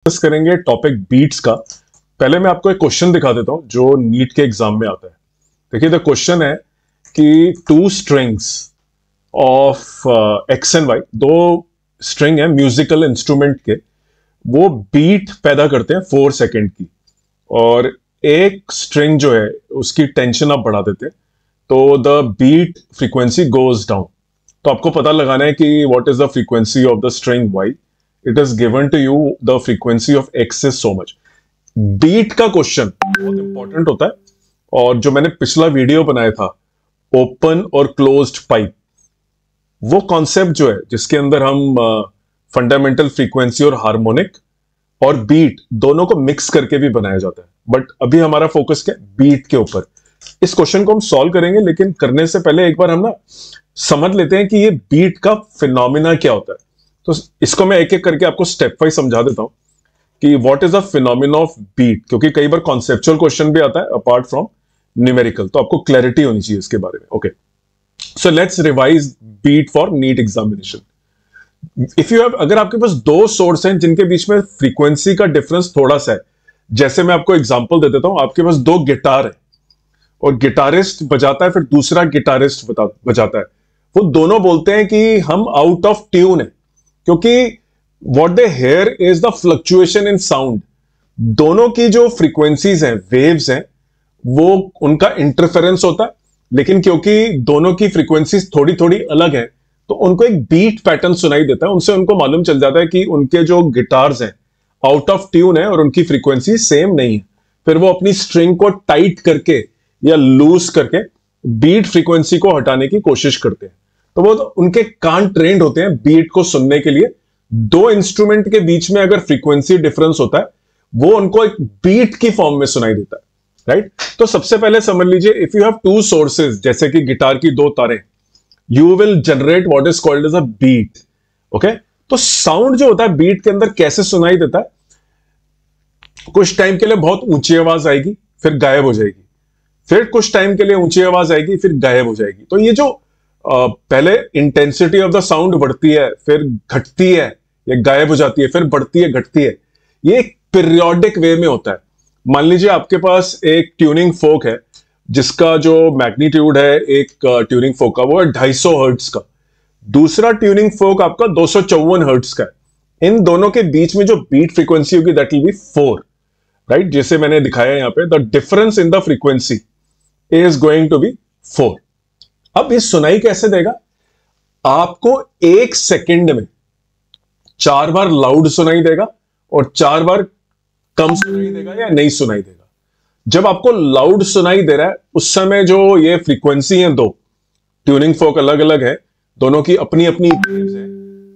Discuss करेंगे topic beats का। पहले मैं आपको एक क्वेश्चन दिखा देता हूं जो नीट के एग्जाम में आता है। देखिए, द क्वेश्चन है कि two strings of X and Y, दो स्ट्रिंग है म्यूजिकल इंस्ट्रूमेंट के, वो बीट पैदा करते हैं 4 सेकेंड की, और एक स्ट्रिंग जो है उसकी टेंशन आप बढ़ा देते हैं तो the beat frequency goes down. तो आपको पता लगाना है कि what is the frequency of the string Y. It is given to you the frequency of X is so much. Beat का क्वेश्चन बहुत इंपॉर्टेंट होता है, और जो मैंने पिछला वीडियो बनाया था ओपन और क्लोज्ड पाइप, वो कॉन्सेप्ट जो है जिसके अंदर हम फंडामेंटल फ्रीक्वेंसी और हार्मोनिक और बीट दोनों को मिक्स करके भी बनाया जाता है, बट अभी हमारा फोकस क्या है, बीट के ऊपर। इस क्वेश्चन को हम सॉल्व करेंगे, लेकिन करने से पहले एक बार हम ना समझ लेते हैं कि ये बीट का फिनोमिना क्या होता है। तो इसको मैं एक एक करके आपको स्टेप वाइज समझा देता हूं कि what is the phenomena of beat, क्योंकि कई बार कॉन्सेप्चुअल क्वेश्चन भी आता है अपार्ट फ्रॉम न्यूमेरिकल, तो आपको क्लैरिटी होनी चाहिए इसके बारे में। Okay, so let's revise beat for NEET examination. If you have, अगर आपके पास दो सोर्स हैं जिनके बीच में फ्रीक्वेंसी का डिफरेंस थोड़ा सा है, जैसे मैं आपको एग्जांपल दे देता हूं, आपके पास दो गिटार है और गिटारिस्ट बजाता है, फिर दूसरा गिटारिस्ट बजाता है, वो दोनों बोलते हैं कि हम आउट ऑफ ट्यून है, क्योंकि what they here is the fluctuation in sound. दोनों की जो फ्रीक्वेंसीज हैं, वेव्स हैं, वो उनका इंटरफेरेंस होता है, लेकिन क्योंकि दोनों की फ्रीक्वेंसीज थोड़ी थोड़ी अलग है तो उनको एक बीट पैटर्न सुनाई देता है। उनसे उनको मालूम चल जाता है कि उनके जो गिटार्स हैं आउट ऑफ ट्यून है और उनकी फ्रीक्वेंसी सेम नहीं है। फिर वो अपनी स्ट्रिंग को टाइट करके या लूज करके बीट फ्रीक्वेंसी को हटाने की कोशिश करते हैं। तो वो उनके कान ट्रेंड होते हैं बीट को सुनने के लिए। दो इंस्ट्रूमेंट के बीच में अगर फ्रीक्वेंसी डिफरेंस होता है, वो उनको एक बीट की फॉर्म में सुनाई देता है, राइट। तो सबसे पहले समझ लीजिए, if you have two sources, जैसे कि गिटार की दो तारें, you will generate what is called as a beat. Okay, तो साउंड जो होता है बीट के अंदर कैसे सुनाई देता है, कुछ टाइम के लिए बहुत ऊंची आवाज आएगी, फिर गायब हो जाएगी, फिर कुछ टाइम के लिए ऊंची आवाज आएगी, फिर गायब हो जाएगी। तो ये जो पहले इंटेंसिटी ऑफ द साउंड बढ़ती है, फिर घटती है या गायब हो जाती है, फिर बढ़ती है, घटती है, ये एक पीरियोडिक वे में होता है। मान लीजिए आपके पास एक ट्यूनिंग फोक है जिसका जो मैग्नीट्यूड है एक ट्यूनिंग फोक का, वो है 250 हर्ट्ज का। दूसरा ट्यूनिंग फोक आपका 254 हर्ट्ज का है। इन दोनों के बीच में जो बीट फ्रीक्वेंसी होगी दैट विल बी 4, राइट। जैसे मैंने दिखाया यहां पे, the difference in the frequency is going to be 4। अब ये सुनाई कैसे देगा, आपको 1 सेकेंड में 4 बार लाउड सुनाई देगा और 4 बार कम सुनाई देगा या नहीं सुनाई देगा। जब आपको लाउड सुनाई दे रहा है उस समय जो ये फ्रीक्वेंसी है, दो ट्यूनिंग फोक अलग अलग है, दोनों की अपनी अपनी वेव्स है।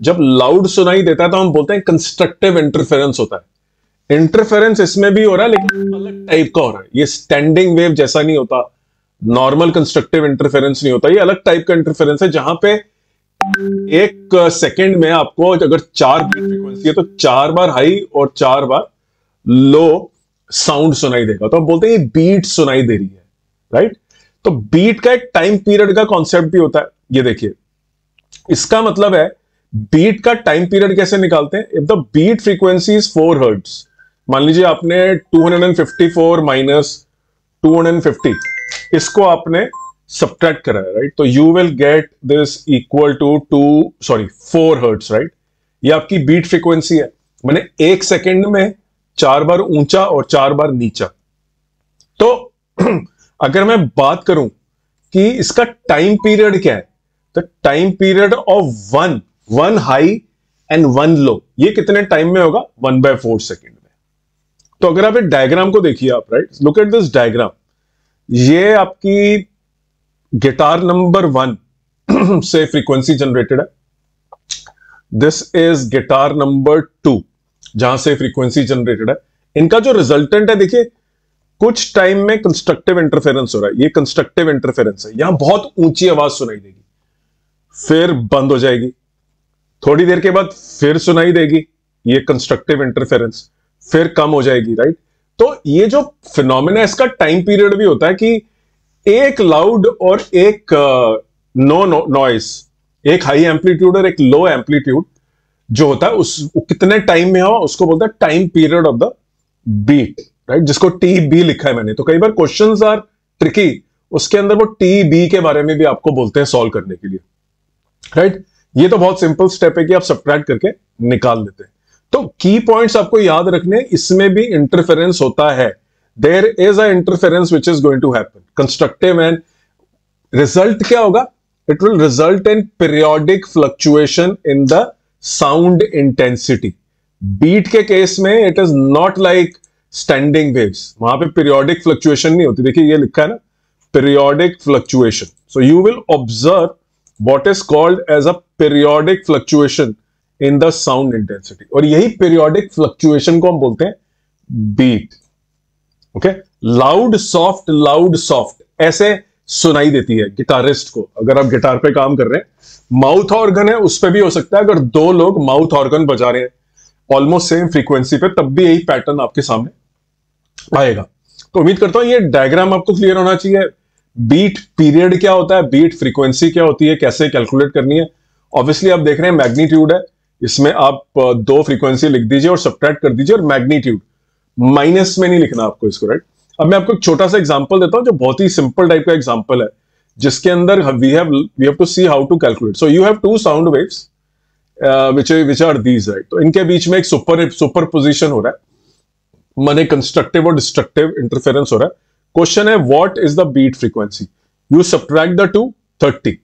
जब लाउड सुनाई देता है तो हम बोलते हैं कंस्ट्रक्टिव इंटरफेरेंस होता है। इंटरफेरेंस इसमें भी हो रहा है, लेकिन अलग टाइप का हो रहा है। ये स्टैंडिंग वेव जैसा नहीं होता, नॉर्मल कंस्ट्रक्टिव इंटरफेरेंस नहीं होता, ये अलग टाइप का इंटरफेरेंस है, जहां पे 1 सेकेंड में आपको अगर 4 बीट फ्रीक्वेंसी है तो 4 बार हाई और 4 बार लो साउंड सुनाई देगा। तो हम बोलते हैं ये बीट सुनाई दे रही है, राइट। तो बीट का एक टाइम पीरियड का कॉन्सेप्ट भी होता है। ये देखिए, इसका मतलब है बीट का टाइम पीरियड कैसे निकालते हैं। If the beat frequency is 4 hertz, मान लीजिए आपने 254 माइनस 250 इसको आपने सब्ट्रैक्ट करा है, राइट। तो you will get this equal to 4 hertz, right. ये आपकी बीट फ्रीक्वेंसी है। मैंने 1 सेकेंड में 4 बार ऊंचा और 4 बार नीचा। तो अगर मैं बात करूं कि इसका टाइम पीरियड क्या है, तो time period of 1 high and 1 लो, ये कितने टाइम में होगा, 1/4 सेकेंड में। तो अगर आप एक डायग्राम को देखिए आप, right, look at this diagram. ये आपकी गिटार नंबर 1 से फ्रीक्वेंसी जनरेटेड है। दिस इज गिटार नंबर 2 जहां से फ्रीक्वेंसी जनरेटेड है। इनका जो रिजल्टेंट है, देखिए कुछ टाइम में कंस्ट्रक्टिव इंटरफेरेंस हो रहा है, ये कंस्ट्रक्टिव इंटरफेरेंस है। यहां बहुत ऊंची आवाज सुनाई देगी, फिर बंद हो जाएगी, थोड़ी देर के बाद फिर सुनाई देगी, ये कंस्ट्रक्टिव इंटरफेरेंस, फिर कम हो जाएगी, राइट। तो ये जो फिनोमेना है इसका टाइम पीरियड भी होता है कि एक लाउड और एक नो नॉइस, एक हाई एम्पलीट्यूड और एक लो एम्पलीट्यूड, जो होता है उस कितने टाइम में हो उसको बोलते हैं time period of the beat, right, जिसको टी बी लिखा है मैंने। तो कई बार क्वेश्चंस आर ट्रिकी, उसके अंदर वो टी बी के बारे में भी आपको बोलते हैं सॉल्व करने के लिए, राइट। ये तो बहुत सिंपल स्टेप है कि आप सब्ट्रैक्ट करके निकाल लेते हैं। तो की पॉइंट्स आपको याद रखने, इसमें भी इंटरफेरेंस होता है, there is a interference which is going to happen constructive, and result क्या होगा, it will result in periodic fluctuation in the sound intensity. Beat के केस में it is not like standing waves, वहां पे periodic fluctuation नहीं होती। देखिए ये लिखा है ना, periodic fluctuation. So you will observe what is called as a periodic fluctuation in the sound intensity, और यही periodic fluctuation को हम बोलते हैं beat। ओके, लाउड सॉफ्ट ऐसे सुनाई देती है गिटारिस्ट को। अगर आप गिटार पे काम कर रहे हैं, माउथ ऑर्गन है उस पे भी हो सकता है, अगर दो लोग माउथ ऑर्गन बजा रहे हैं ऑलमोस्ट सेम फ्रीक्वेंसी पे, तब भी यही पैटर्न आपके सामने आएगा। तो उम्मीद करता हूं ये डायग्राम आपको क्लियर होना चाहिए। बीट पीरियड क्या होता है, बीट फ्रीक्वेंसी क्या होती है, कैसे कैलकुलेट करनी है। ऑब्वियसली आप देख रहे हैं मैग्नीट्यूड है, इसमें आप दो फ्रीक्वेंसी लिख दीजिए और सब्ट्रैक्ट कर दीजिए, और मैग्नीट्यूड माइनस में नहीं लिखना आपको इसको, राइट। अब मैं आपको एक छोटा सा एग्जांपल देता हूं जो बहुत ही सिंपल टाइप का एग्जांपल है, जिसके अंदर we have to see how to calculate. So you have two sound waves which are these, right. तो इनके बीच में एक सुपर पोजिशन हो रहा है, माने कंस्ट्रक्टिव और डिस्ट्रक्टिव इंटरफेरेंस हो रहा है। क्वेश्चन है what is the beat frequency, you subtract the two 30,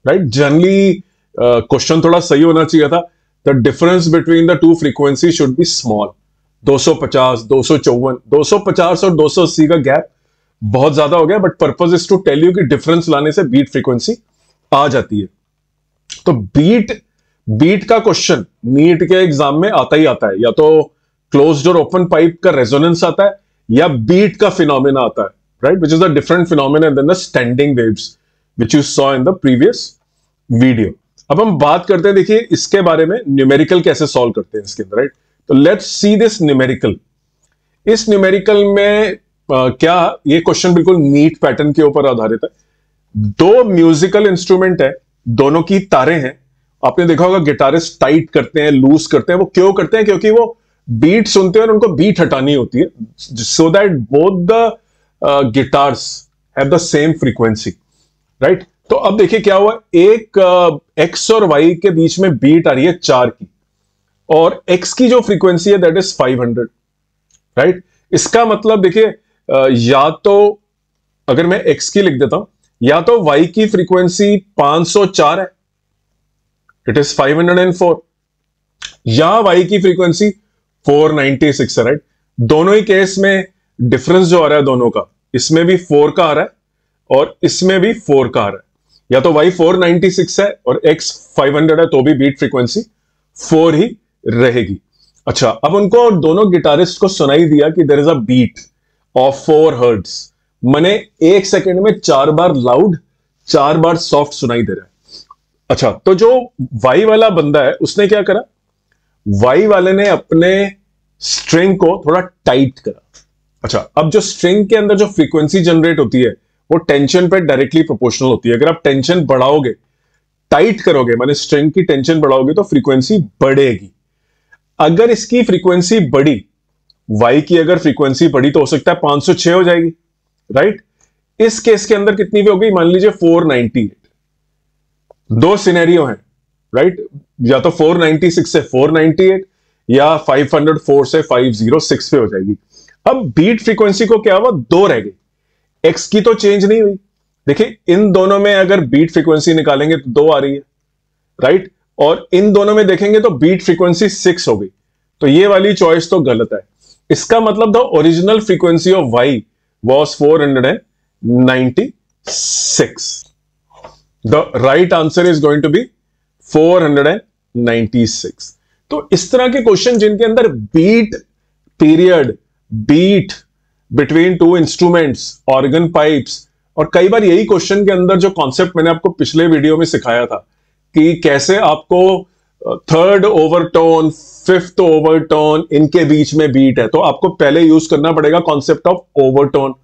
right. Generally question थोड़ा सही होना चाहिए था, the difference between the two frequency should be small. 250, 254, 250 और 280 का गैप बहुत ज्यादा हो गया, but purpose is to tell you कि डिफरेंस लाने से बीट फ्रीक्वेंसी आ जाती है। तो बीट का क्वेश्चन नीट के एग्जाम में आता ही आता है, या तो क्लोज्ड और ओपन पाइप का रेजोनेंस आता है, या बीट का फिनोमेना आता है, right, which is a different phenomena than the standing waves which you saw in the previous video. अब हम बात करते हैं, देखिए इसके बारे में न्यूमेरिकल कैसे सॉल्व करते हैं इसके अंदर, राइट। तो लेट्स सी दिस न्यूमेरिकल। इस न्यूमेरिकल में क्या, ये क्वेश्चन बिल्कुल नीट पैटर्न के ऊपर आधारित है। दो म्यूजिकल इंस्ट्रूमेंट है, दोनों की तारें हैं। आपने देखा होगा गिटारिस्ट टाइट करते हैं, लूज करते हैं, वो क्यों करते हैं, क्योंकि वो बीट सुनते हैं और उनको बीट हटानी होती है, so that both the guitars have the same frequency, right. तो अब देखिए क्या हुआ, एक एक्स और वाई के बीच में बीट आ रही है 4 की, और एक्स की जो फ्रीक्वेंसी है दैट इज 500, राइट। इसका मतलब देखिए या तो अगर मैं एक्स की लिख देता हूं, या तो वाई की फ्रीक्वेंसी 504 है, इट इज 504, या वाई की फ्रीक्वेंसी 496 है, राइट। दोनों ही केस में डिफरेंस जो आ रहा है दोनों का, इसमें भी 4 का आ रहा है और इसमें भी 4 का आ रहा है। या तो y 496 है और x 500 है, तो भी बीट फ्रीक्वेंसी 4 ही रहेगी। अच्छा, अब उनको दोनों गिटारिस्ट को सुनाई दिया कि there is a beat of 4 hertz, माने 1 सेकंड में 4 बार लाउड 4 बार सॉफ्ट सुनाई दे रहा है। अच्छा, तो जो y वाला बंदा है उसने क्या करा, वाई वाले ने अपने स्ट्रिंग को थोड़ा टाइट करा। अच्छा, अब जो स्ट्रिंग के अंदर जो फ्रीक्वेंसी जनरेट होती है वो टेंशन पे डायरेक्टली प्रोपोर्शनल होती है। अगर आप टेंशन बढ़ाओगे, टाइट करोगे, माने स्ट्रिंग की टेंशन बढ़ाओगे, तो फ्रीक्वेंसी बढ़ेगी। अगर इसकी फ्रीक्वेंसी बढ़ी, वाई की अगर फ्रीक्वेंसी बढ़ी, तो हो सकता है 506 हो जाएगी, राइट। इस केस के अंदर कितनी भी हो गई, मान लीजिए 498। दो सिनेरियो हैं, राइट, या तो 496 से 498 या 504 से 506 पे हो जाएगी। अब बीट फ्रीक्वेंसी को क्या हुआ, 2 रह गई, एक्स की तो चेंज नहीं हुई। देखिए इन दोनों में अगर बीट फ्रीक्वेंसी निकालेंगे तो 2 आ रही है, राइट, और इन दोनों में देखेंगे तो बीट फ्रीक्वेंसी 6 हो गई। तो ये वाली चॉइस तो गलत है। इसका मतलब the original frequency of Y was 496। The right answer is going to be 496। तो इस तरह के क्वेश्चन जिनके अंदर beat period, beat between two instruments, organ pipes, और कई बार यही क्वेश्चन के अंदर जो कॉन्सेप्ट मैंने आपको पिछले वीडियो में सिखाया था कि कैसे आपको थर्ड ओवरटोन, फिफ्थ ओवरटोन, इनके बीच में बीट है, तो आपको पहले यूज करना पड़ेगा कॉन्सेप्ट ऑफ ओवरटोन,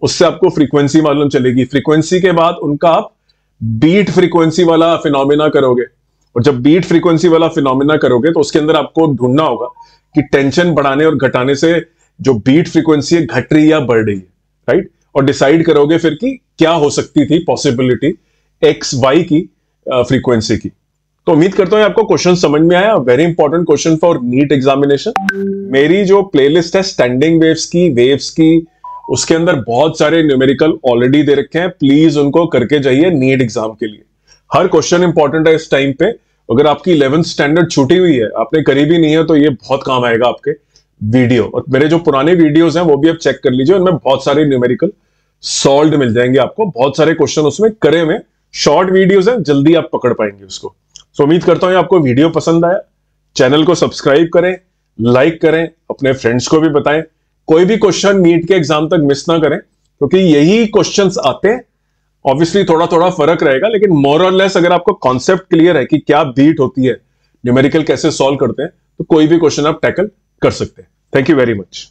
उससे आपको फ्रीक्वेंसी मालूम चलेगी। फ्रीक्वेंसी के बाद उनका आप बीट फ्रीक्वेंसी वाला फिनोमेना करोगे, और जब बीट फ्रीक्वेंसी वाला फिनोमिना करोगे तो उसके अंदर आपको ढूंढना होगा कि टेंशन बढ़ाने और घटाने से जो बीट फ्रीक्वेंसी है घट रही या बढ़ रही है, राइट। और डिसाइड करोगे फिर कि क्या हो सकती थी पॉसिबिलिटी एक्स वाई की फ्रीक्वेंसी की। तो उम्मीद करता हूं आपको क्वेश्चन समझ में आया। Very important question for NEET examination. मेरी जो प्लेलिस्ट है स्टैंडिंग वेव्स की, उसके अंदर बहुत सारे न्यूमेरिकल ऑलरेडी दे रखे हैं, प्लीज उनको करके जाइए नीट एग्जाम के लिए। हर क्वेश्चन इंपॉर्टेंट है इस टाइम पे। अगर आपकी 11th स्टैंडर्ड छूटी हुई है, आपने करी भी नहीं है, तो ये बहुत काम आएगा आपके वीडियो। और मेरे जो पुराने वीडियोस हैं वो भी आप चेक कर लीजिए, उनमें बहुत सारे न्यूमेरिकल सॉल्व मिल जाएंगे आपको, बहुत सारे क्वेश्चन उसमें करे हुए। शॉर्ट वीडियोस हैं, जल्दी आप पकड़ पाएंगे उसको। सो उम्मीद करता हूं आपको वीडियो पसंद आया। चैनल को सब्सक्राइब करें, लाइक करें, अपने फ्रेंड्स को भी बताएं। कोई भी क्वेश्चन नीट के एग्जाम तक मिस ना करें, क्योंकि यही क्वेश्चंस आते हैं। ऑब्वियसली थोड़ा थोड़ा फर्क रहेगा, लेकिन मोर और लेस अगर आपको कॉन्सेप्ट क्लियर है कि क्या बीट होती है, न्यूमेरिकल कैसे सॉल्व करते हैं, तो कोई भी क्वेश्चन आप टैकल कर सकते हैं। Thank you very much.